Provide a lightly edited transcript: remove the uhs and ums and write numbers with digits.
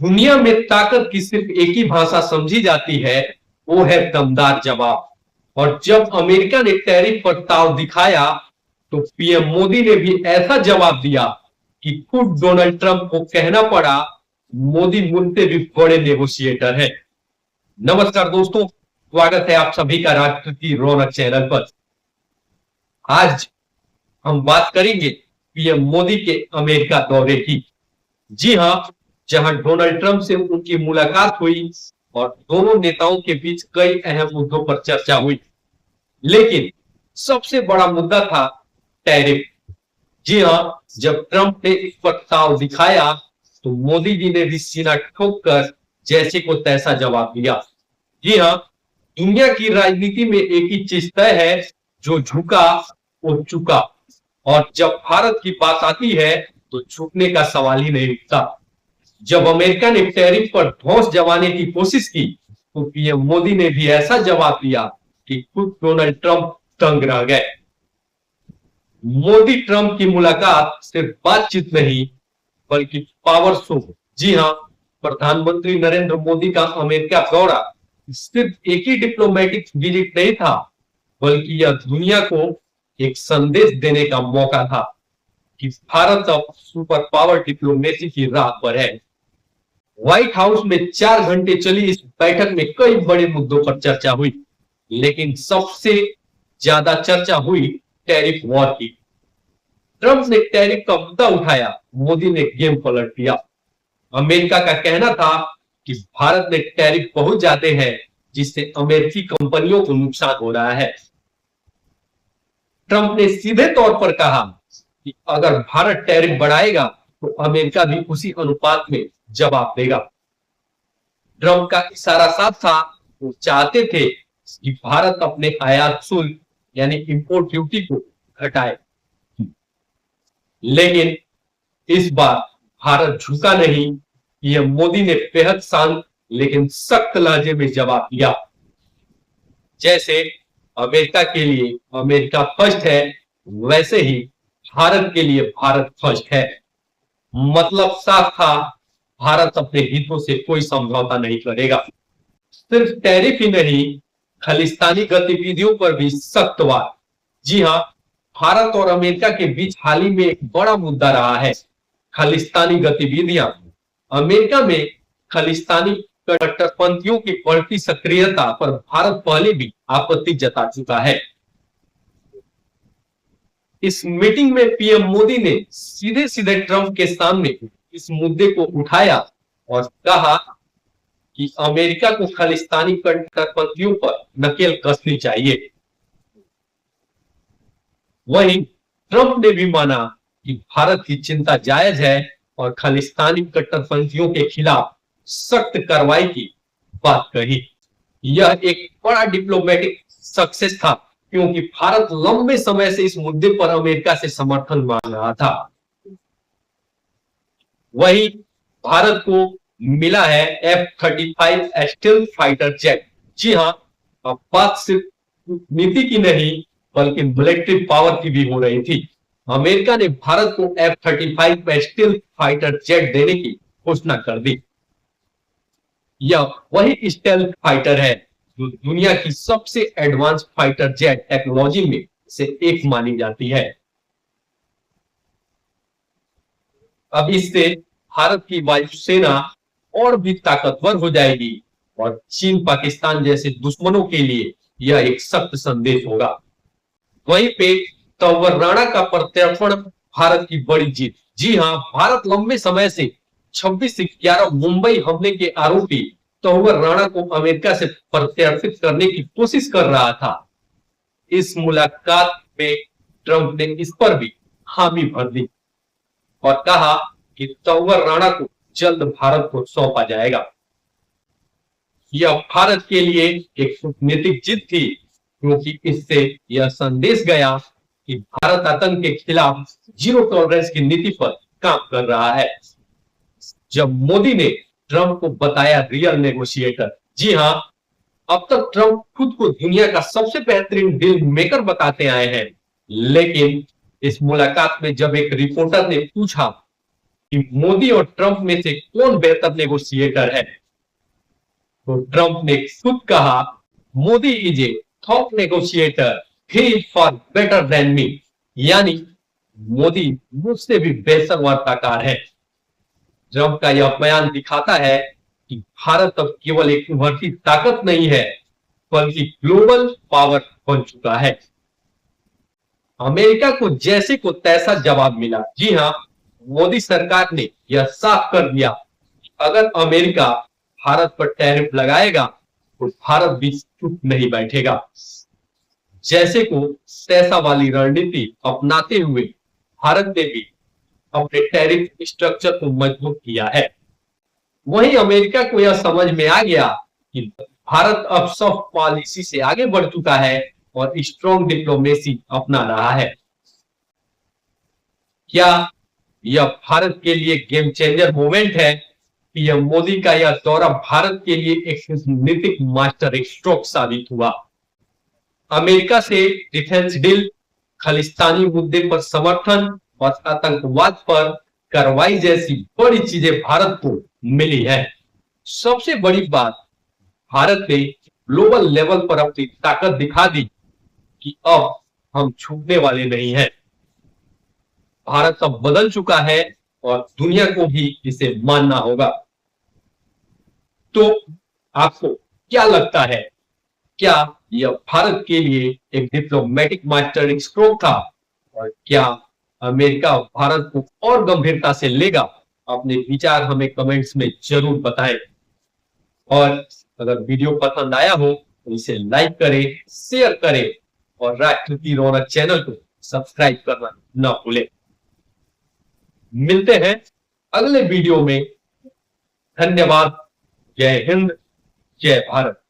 दुनिया में ताकत की सिर्फ एक ही भाषा समझी जाती है, वो है दमदार जवाब। और जब अमेरिका ने टैरिफ पर ताव दिखाया, तो पीएम मोदी ने भी ऐसा जवाब दिया कि खुद डोनाल्ड ट्रंप को कहना पड़ा, मोदी मुझसे भी बड़े नेगोशिएटर है। नमस्कार दोस्तों, स्वागत है आप सभी का राष्ट्र की रौनक चैनल पर। आज हम बात करेंगे पीएम मोदी के अमेरिका दौरे की। जी हां, जहां डोनाल्ड ट्रंप से उनकी मुलाकात हुई और दोनों नेताओं के बीच कई अहम मुद्दों पर चर्चा हुई, लेकिन सबसे बड़ा मुद्दा था टैरिफ। जी हां, जब ट्रंप ने इस पर ताव दिखाया, तो मोदी जी ने भी सीना ठोककर जैसे को तैसा जवाब दिया। जी हां, दुनिया की राजनीति में एक ही चीज तय है, जो झुका वो चुका। और जब भारत की बात आती है, तो झुकने का सवाल ही नहीं उठता। जब अमेरिका ने टैरिफ पर धौंस जमाने की कोशिश की, तो पीएम मोदी ने भी ऐसा जवाब दिया कि खुद डोनाल्ड ट्रंप दंग रह गए। मोदी ट्रंप की मुलाकात सिर्फ बातचीत नहीं, बल्कि पावर शो। जी हां, प्रधानमंत्री नरेंद्र मोदी का अमेरिका दौरा सिर्फ एक ही डिप्लोमेटिक विजिट नहीं था, बल्कि यह दुनिया को एक संदेश देने का मौका था कि भारत अब सुपर पावर डिप्लोमेसी की राह पर है। व्हाइट हाउस में 4 घंटे चली इस बैठक में कई बड़े मुद्दों पर चर्चा हुई, लेकिन सबसे ज्यादा चर्चा हुई टैरिफ वॉर की। ट्रंप ने टैरिफ का मुद्दा उठाया, मोदी ने गेम पलट दिया। अमेरिका का कहना था कि भारत में टैरिफ बहुत ज्यादा है, जिससे अमेरिकी कंपनियों को नुकसान हो रहा है। ट्रंप ने सीधे तौर पर कहा कि अगर भारत टैरिफ बढ़ाएगा, तो अमेरिका भी उसी अनुपात में जवाब देगा। ट्रंप का इशारा साफ था, वो चाहते थे कि भारत अपने आयात शुल्क यानी इंपोर्ट ड्यूटी को घटाए। लेकिन इस बार भारत झुका नहीं। यह मोदी ने बेहद शांत लेकिन सख्त लहजे में जवाब दिया। जैसे अमेरिका के लिए अमेरिका फर्स्ट है, वैसे ही भारत के लिए भारत फर्स्ट है। मतलब साफ था, भारत अपने हितों से कोई समझौता नहीं करेगा। सिर्फ टैरिफ ही नहीं, खालिस्तानी गतिविधियों पर भी सख्त वार। जी हां, भारत और अमेरिका के बीच हाल ही में एक बड़ा मुद्दा रहा है खालिस्तानी गतिविधियां। अमेरिका में खालिस्तानी कट्टरपंथियों की बढ़ती सक्रियता पर भारत पहले भी आपत्ति जता चुका है। इस मीटिंग में पीएम मोदी ने सीधे सीधे ट्रंप के सामने इस मुद्दे को उठाया और कहा कि अमेरिका को खालिस्तानी कट्टरपंथियों पर नकेल कसनी चाहिए। वहीं ट्रंप ने भी माना कि भारत की चिंता जायज है और खालिस्तानी कट्टरपंथियों के खिलाफ सख्त कार्रवाई की बात कही। यह एक बड़ा डिप्लोमेटिक सक्सेस था, क्योंकि भारत लंबे समय से इस मुद्दे पर अमेरिका से समर्थन मांग रहा था। वहीं भारत को मिला है F-35 स्टेल्थ फाइटर जेट। जी हां, अब बात सिर्फ नीति की नहीं, बल्कि मिलिट्री पावर की भी हो रही थी। अमेरिका ने भारत को F-35 स्टेल्थ फाइटर जेट देने की घोषणा कर दी। यह वही स्टेल्थ फाइटर है जो दुनिया की सबसे एडवांस फाइटर जेट टेक्नोलॉजी में से एक मानी जाती है। अब इससे भारत की वायुसेना और भी ताकतवर हो जाएगी और चीन पाकिस्तान जैसे दुश्मनों के लिए यह एक सख्त संदेश होगा। वहीं पे तंवर राणा का प्रत्यर्पण भारत की बड़ी जीत। जी हां, भारत लंबे समय से 26/11 मुंबई हमले के आरोपी तंवर राणा को अमेरिका से प्रत्यर्पित करने की कोशिश कर रहा था। इस मुलाकात में ट्रंप ने इस पर भी हामी भर दी और कहा कि तंवर राणा को जल्द भारत को सौंपा जाएगा। यह भारत के लिए एक कूटनीतिक जीत थी, क्योंकि इससे यह संदेश गया कि भारत आतंक के खिलाफ जीरो टॉलरेंस की नीति पर काम कर रहा है। जब मोदी ने ट्रंप को बताया रियल नेगोशिएटर। जी हां, अब तक ट्रंप खुद को दुनिया का सबसे बेहतरीन डील मेकर बताते आए हैं, लेकिन इस मुलाकात में जब एक रिपोर्टर ने पूछा कि मोदी और ट्रंप में से कौन बेहतर नेगोशिएटर है। तो ट्रंप ने खुद कहा, Modi is a top negotiator, he is for better than me, यानी मोदी मुझसे भी बेहतर वार्ताकार है। ट्रंप का यह बयान दिखाता है कि भारत अब केवल एक उभरती ताकत नहीं है, बल्कि ग्लोबल पावर बन चुका है। अमेरिका को जैसे को तैसा जवाब मिला। जी हां, मोदी सरकार ने यह साफ कर दिया कि अगर अमेरिका भारत पर टैरिफ लगाएगा तो भारत भी चुप नहीं बैठेगा। जैसे को तैसा वाली रणनीति अपनाते हुए भारत ने भी अपने टैरिफ स्ट्रक्चर को मजबूत किया है। वहीं अमेरिका को यह समझ में आ गया कि भारत अब सॉफ्ट पॉलिसी से आगे बढ़ चुका है और स्ट्रॉन्ग डिप्लोमेसी अपना रहा है। क्या यह भारत के लिए गेम चेंजर मोमेंट है? पीएम मोदी का यह दौरा भारत के लिए एक रणनीतिक मास्टर स्ट्रोक साबित हुआ। अमेरिका से डिफेंस डील, खालिस्तानी मुद्दे पर समर्थन और आतंकवाद पर कार्रवाई जैसी बड़ी चीजें भारत को मिली है। सबसे बड़ी बात, भारत ने ग्लोबल लेवल पर अपनी ताकत दिखा दी कि अब हम छूटने वाले नहीं हैं। भारत अब बदल चुका है और दुनिया को भी इसे मानना होगा। तो आपको क्या लगता है, क्या यह भारत के लिए एक डिप्लोमेटिक मास्टर स्ट्रोक था और क्या अमेरिका भारत को और गंभीरता से लेगा? अपने विचार हमें कमेंट्स में जरूर बताएं। और अगर वीडियो पसंद आया हो तो इसे लाइक करें, शेयर करें और राष्ट्र की रौनक चैनल को सब्सक्राइब करना ना भूलें। मिलते हैं अगले वीडियो में। धन्यवाद। जय हिंद, जय भारत।